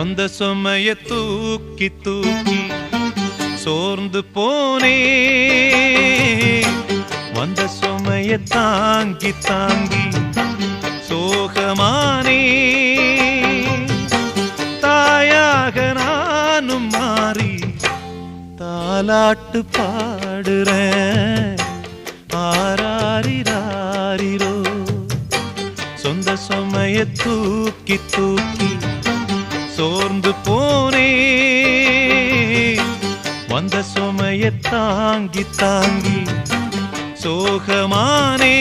சொந்த சுமைய தூக்கி தூக்கி சோர்ந்து போனே, வந்த சுமைய தாங்கி தாங்கி சோகமானே. தாயாக நானும் மாறி தாலாட்டு பாடுறேன், ஆராரிராரிரோ. சொந்த சுமைய தூக்கி தூக்கி சோர்ந்து போனே, வந்த சுமைய தாங்கி தாங்கி சோகமானே.